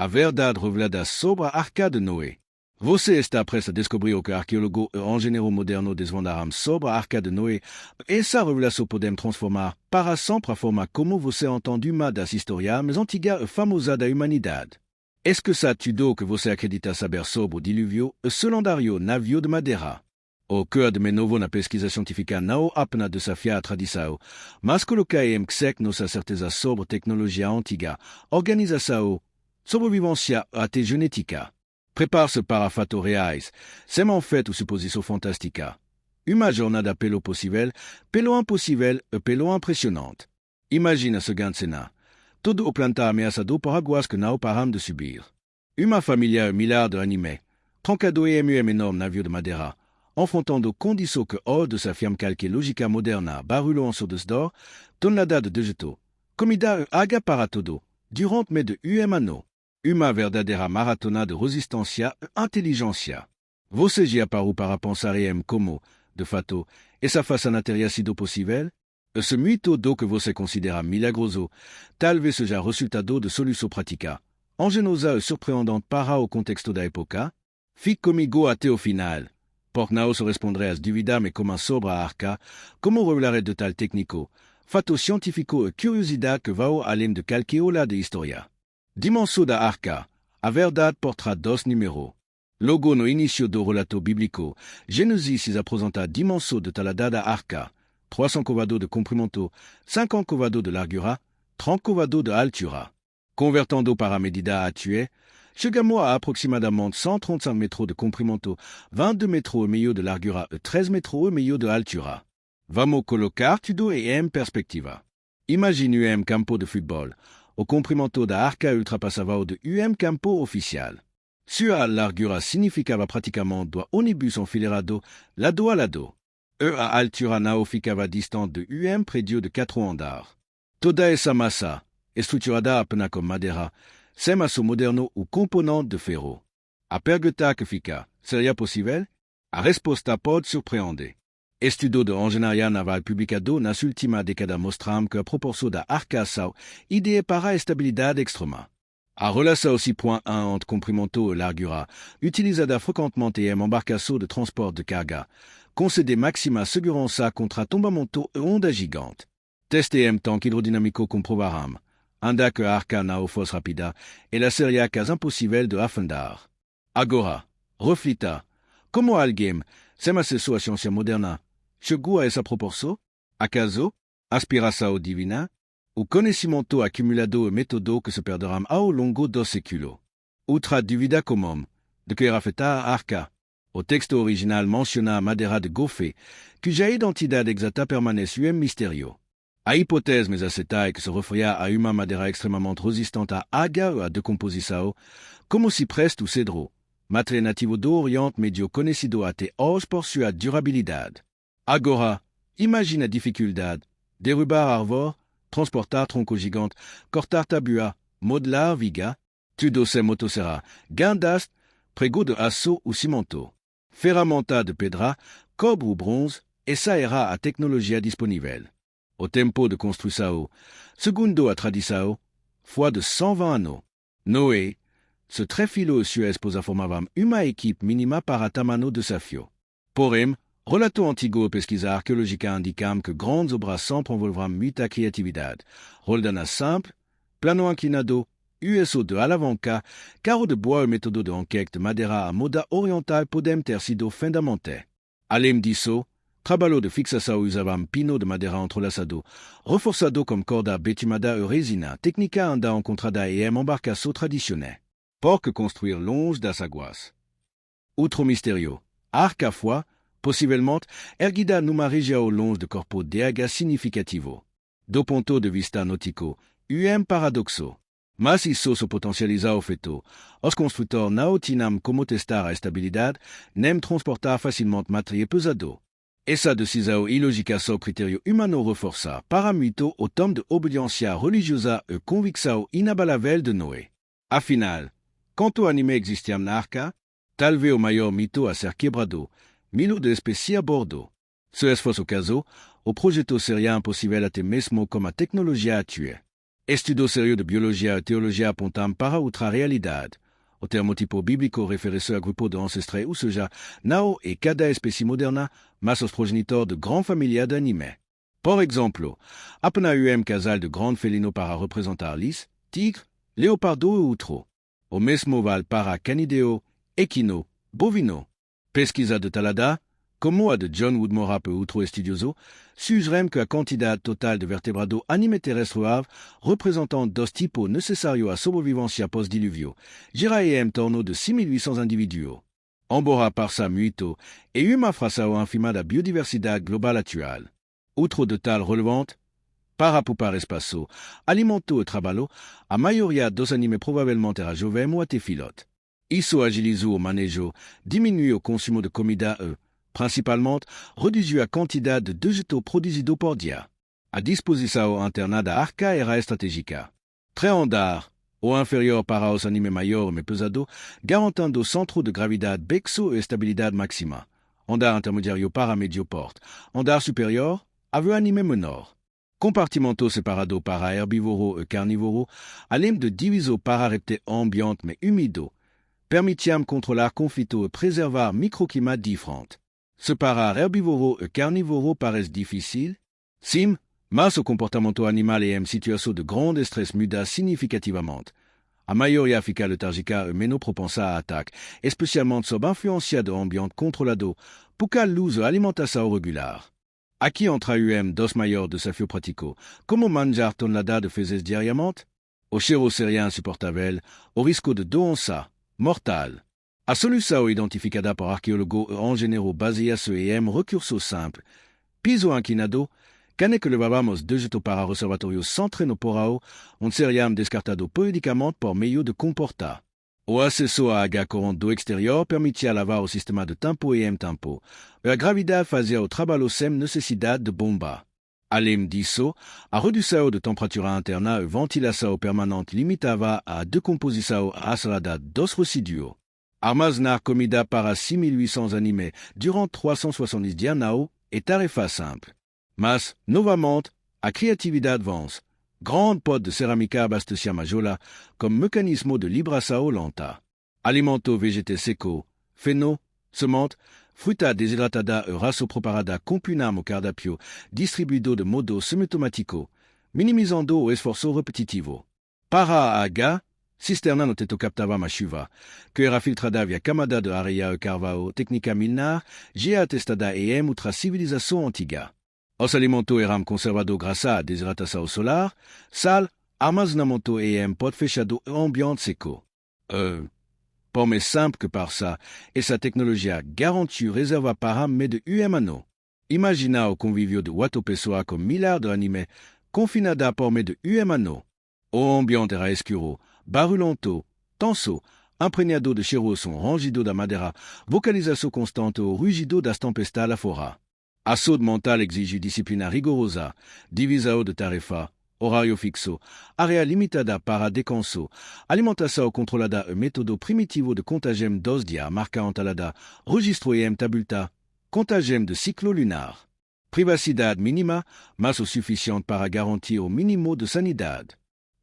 A verdade revelada sobre a Arca de Noé. Você está prestes a descobrir o que arqueólogos e engenheiros modernos desvendaram sobre a Arca de Noé. Essa revelação pode transformar para sempre a forma como você entende uma das histórias mais antigas e famosas da humanidade. Est-ce que ça tudo que você acredita saber sobre o dilúvio e seu lendário navio de madeira? O cœur de novo na pesquisa científica não apenas desafiar a tradição, mas colocar em xeque nossa certeza sobre tecnologia antiga, organização, sobrevivência e até genética. Prepare-se para fatos reais, sem en fait ou suposição fantástica. Uma jornada pelo possível, pelo impossível e pelo impressionante. Imagine a seguinte cena. Todo o planeta ameaçado por águas que não param de subir. Uma família e milhares de animais, trancado em um enorme navio de madeira, enfrentando condições que hoje desafiam qualquer lógica moderna, barulho de desdor, tonelada de dejetos, comida e água para todo, durante mais de ano. Uma verdadeira maratona de resistência e inteligência. Você já parou para pensar em como, de fato, essa façanha teria sido possível? Esse mito do que você considera milagroso talvez seja resultado de solução prática, engenhosa e surpreendente para o contexto da época? Fique comigo até o final. Porque não se responderei às dúvidas me como sobre a arca, como revelarei detalhe técnico, fato científico e curiosidade que vão além de qualquer aula de história. Dimensão da arca. A verdade portará dois números. Logo no início do relato bíblico, Gênesis apresenta a dimensão detalhada da arca. 300 covados de comprimento, 50 covados de largura, 30 covados de altura. Convertendo para a medida atual, chegamos a aproximadamente 135 metros de comprimento, 22 metros e meio de largura e 13 metros e meio de altura. Vamos colocar tudo em perspectiva. Imagine um campo de futebol. O comprimento da arca ultrapassava o de campo oficial. Sua largura significava praticamente 2 ônibus enfileirados lado a lado. E a altura não ficava distante de prédio de 4 andares. Toda essa massa, estruturada apenas com madeira, sem maço moderno ou componente de ferro. A pergunta que fica, seria possível? A resposta pode surpreender. Estudo de engenharia naval publicado nas últimas décadas mostram que a proporção da arca são ideia para a estabilidade extrema. A relação 6.1 entre comprimento e largura, utilizada frequentemente em embarcação de transporte de carga, concede máxima segurança contra tombamento e onda gigante. Teste em tanque hidrodinâmico comprovaram, ainda que a arca não fosse rápida, ela seria quase impossível de afundar. Agora, reflita, como alguém, sem acesso à ciência moderna, chegou a essa proporção? Acaso? Aspiração divina? O conhecimento acumulado e método que se perderão ao longo dos séculos. Outra dúvida comum, de que era feita a arca? O texto original menciona a madeira de gofé, cuja identidade exata permanece um mistério. A hipótese mais aceita é que se referia a uma madeira extremamente resistente à água e à decomposição, como cipreste ou cedro, matéria nativo do Oriente Médio conhecido até hoje por sua durabilidade. Agora, imagine a dificuldade: derrubar árvore, transportar tronco gigante, cortar tabua, modelar viga, tudo sem motosserra, guindaste, prego de aço ou cimento, ferramenta de pedra, cobre ou bronze, essa era a tecnologia disponível. O tempo de construção, segundo a tradição, foi de 120 anos. Noé, seu filho e sua esposa formavam uma equipe mínima para tamanho desafio. Porém, relato antigo e pesquisa arqueológica indicam que grandes obras sempre envolverão muita criatividade. Roldana simple, plano inclinado, USO de alavanca, carro de bois e método de enquête de madeira à moda oriental podem ter sido fundamentais. Além disso, trabalho de fixação usavam pino de madeira entrelaçado, reforçado com corda bitumada e resina, técnica ainda encontrada em embarcação tradicional. Por que construir longe das águas? Outro mistério. A arca foi, possivelmente, erguida numa região longe de corpo de água significativo. Do ponto de vista náutico, paradoxo. Mas isso se potencializa o feito. Os construtores não tinham como testar a estabilidade, nem transportar facilmente material pesado. Essa decisão ilógica sobre critério humano reforça para muito o tom de obediência religiosa e convicção inabalável de Noé. Afinal, quanto anime existiam na arca, talvez o maior mito a ser quebrado, milho de espécie a bordo. Se esse fosse o caso, o projeto seria impossível até mesmo com a tecnologia atual. Estudo serio de biologia e teologia apontam para outra realidade. O termo tipo bíblico refere-se a grupo de ancestrais, ou seja, não é cada espécie moderna, mas os progenitores de grande família de animais. Por exemplo, apenas casal de grande felino para representar lis, tigre, leopardo e outro. O mesmo vale para canideo, equino, bovino. Pesquisa detalhada, como a de John Woodmore e outro estudioso, sugerem que a quantidade total de vertebrados animais terrestres ave, representant dos tipos necessários à sobrevivência pós-diluvio, gira em torno de 6.800 indivíduos. Embora parça muito, e uma fração ínfima da biodiversidade global atual. Outro detalhe relevante, para poupar espaço, alimento e trabalho, a maioria dos animais provavelmente era jovem ou até pilote. Isso agiliza o manejo, diminui o consumo de comida e, principalmente, reduziu a quantidade de dejetos produzidos por dia. A disposição interna da arca era estratégica. 3 andares, ou inferior para os animais maiores mais pesados, garantindo centro de gravidade baixo e estabilidade máxima. Andar intermediário para médio porte. Andar superior, havia animais menor. Compartimento separado para herbívoro e carnívoro, além de diviso para répteis ambiente mais humido, permitiam controlar conflito e preservar microclimat diferentes. Separar herbívoro e carnívoro parece difícil? Sim, mas o comportamento animal em situação de grande estresse muda significativamente. A maioria fica letárgica e menos propensa a ataque, especialmente sob influência do ambiente controlado, pouca luz e alimentação regular. Aqui entra dos maiores desafios práticos, como manjar tonelada de fezes diariamente? O cheiro seria insuportável, o risco de doença mortal. A solução identificada por arqueólogos e engenheiros baseia-se em recursos simples. Piso inclinado, cane que levávamos dejetos para reservatórios sem treino poral, onde seriam descartados periodicamente por meio de comportar. O acesso à água corrente do exterior permitia lavar o sistema de tempo e tempo, e a gravidade fazia o trabalho sem necessidade de bomba. Além disso, a redução de temperatura interna e ventilação permanente limitava a decomposição acelerada dos resíduos. Armazenar comida para 6.800 animais durante 370 dias não é tarefa simples. Mas, novamente, a criatividade vence. Grande pot de cerâmica abastecia majola como mecanismo de libração lenta. Alimento vegetal seco, feno, semente, fruta desidratada e raso preparada compunam o cardápio distribuído de modo semiautomático, minimizando o esforço repetitivo. Para a água, cisterna no teto captava a chuva, que era filtrada via camada de areia e carvão, técnica milenar, já atestada em outra civilização antiga. Os alimentos eram conservados graças à desidratação solar, sal, armazenamento em pot fechado e ambiente seco. Por mais simple que parça, essa tecnologia garantiu reserva para mais de 1 ano. Imagina o convívio de 8 pessoas com milhares de animais confinada por mais de 1 ano. O ambiente era escuro, barulhento, tenso, impregnado de cheiros rangido da madeira, vocalização constante ou rugido das tempestades lá fora. A saúde mental exige disciplina rigorosa, divisão de tarefa, horário fixo, área limitada para descanso, alimentação controlada e método primitivo de contagem dos dias marca entalada, registro em tabulta, contagem de ciclo lunar. Privacidade mínima, mas o suficiente para garantir o mínimo de sanidade.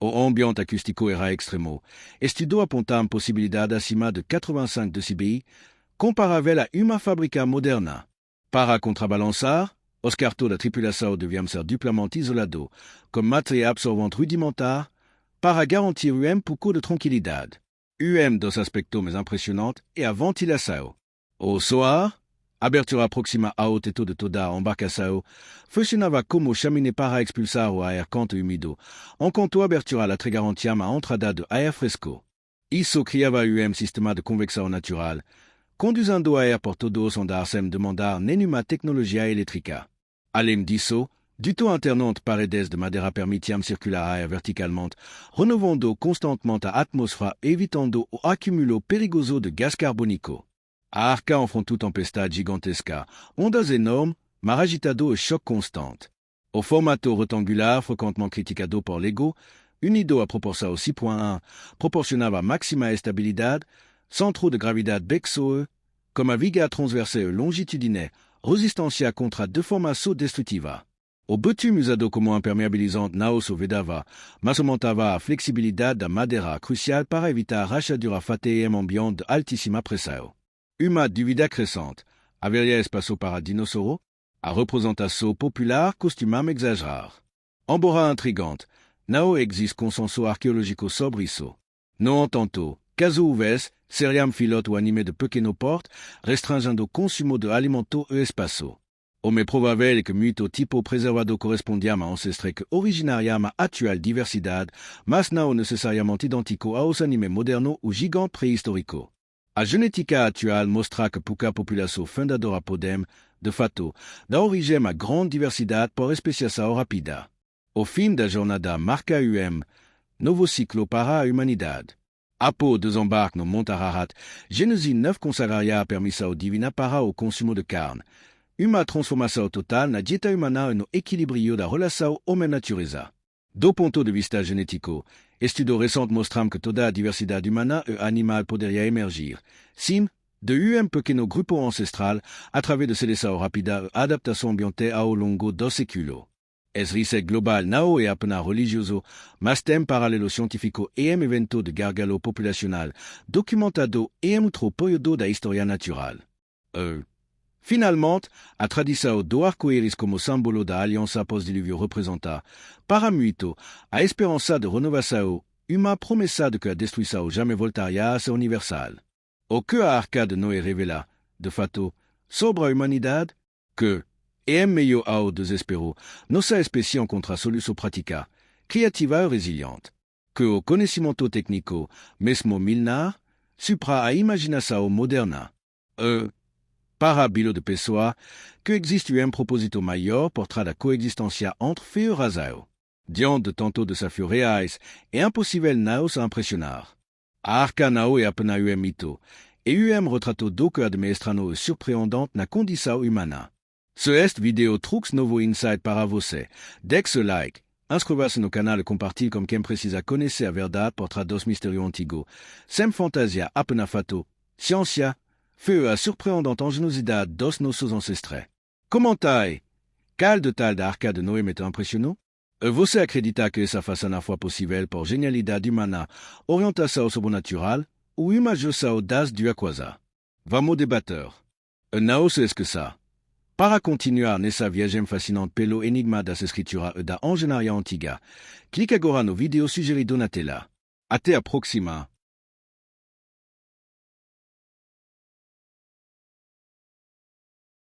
O ambiente acústico era extremo. Estudo apontam possibilidade acima de 85 dB, comparável a uma fábrica moderna. Para contrabalançar, os cartões da tripulação deviam ser duplamente isolados, com material absorvente rudimentar, para garantir pouco de tranquilidade. Dos aspectos mais impressionantes é a ventilação. O soar, abertura próxima ao teto de toda a embarcação, funcionava como chaminé para expulsar o ar quente e úmido, enquanto a abertura lateral garantia a entrada de ar fresco. Isso criava sistema de convecção natural, conduzindo o ar por todo o andar sem demandar nenhuma tecnologia elétrica. Além disso, duto alternante paredes de madeira permitiam circular ar verticalmente, renovando constantemente a atmosfera, evitando o acúmulo perigoso de gás carbônico. A arca enfrentou tempestade gigantesca, ondas enormes, mar agitado e choc constante. O formato retangular, frequentemente criticado por Lego, unido à proporção 6.1, proporcionava máxima estabilidade, centro de gravidade baixo, comme a viga transversale longitudinale, resistência contra deformação destrutiva. O betum usado como impermeabilizante na osso vedava, mas aumentava a flexibilidade da madeira crucial para evitar a rachadura FATEM ambiente de altíssima pressão. Uma dúvida crescente. Haveria espaço para dinossauro? A representação popular costuma exagerar. Embora intrigante, não existe consenso arqueológico sobre isso. No entanto, caso houvesse, seriam filhote ou anime de pequeno porte, restringindo o consumo de alimento e espaço. O mais provável é que muito tipo preservado correspondia a ancestrais que originariam a atual diversidade, mas não necessariamente idêntico aos animes modernos ou gigantes pré-históricos. A genética atual mostra que pouca população fundadora podem, de fato, dar origem a grande diversidade por especiação rápida. O fim da jornada marca novo ciclo para a humanidade. Após desembarque no Monte Ararat, Gênesis 9 consagraria a permissão divina para o consumo de carne, uma transformação total na dieta humana e no equilíbrio da relação homem-natureza. Do ponto de vista genético, estudos recentes mostram que toda a diversidade humana e animal poderia emergir, sim, de pequeno grupo ancestral, através de seleção rápida e adaptação ambiental ao longo dos séculos. Es reset global não é apenas religioso, mas tem paralelo científico e evento de gargalo populacional, documentado e outro período da história natural. Finalmente, a tradição do arco-íris como símbolo da aliança pós-dilúvio representa, para muito, a esperança de renovação, uma promessa de que a destruição jamais voltaria a ser universal. O que a Arca de Noé revela, de fato, sobre a humanidade, que, e meio ao desespero, nossa espécie encontra a solução prática, criativa e resiliente. Que o conhecimento técnico, mesmo milenar, supera a imaginação moderna. Para Bilo de Pessoa, que existe propósito maior por trás da coexistência entre fé e razão. Diante de tanto desafios reais, é impossível não se impressionar. A Arca não é apenas mito, e retratou do que administrano e surpreendente na condição humana. Se este vídeo trouxe novo insight para você, deixe seu like, inscreva-se no canal e compartilhe com quem precisa conhecer a verdade por trás dos mistérios antigos. Sem fantasia apenas fato, ciência, fé a surpreendente ingenuidade dos nossos ancestrais. Comentai, qual detalhe da Arca de Noé me impressionou? Você acredita que essa faça na foi possível por genialidade humana, orientação sobrenatural ou imaginação das duas coisas? Vamos debater. Não se esqueça. Para continuar nessa viagem fascinante pelo enigma das escrituras e da engenharia antiga, clique agora no vídeo sugerido na tela. Até a próxima!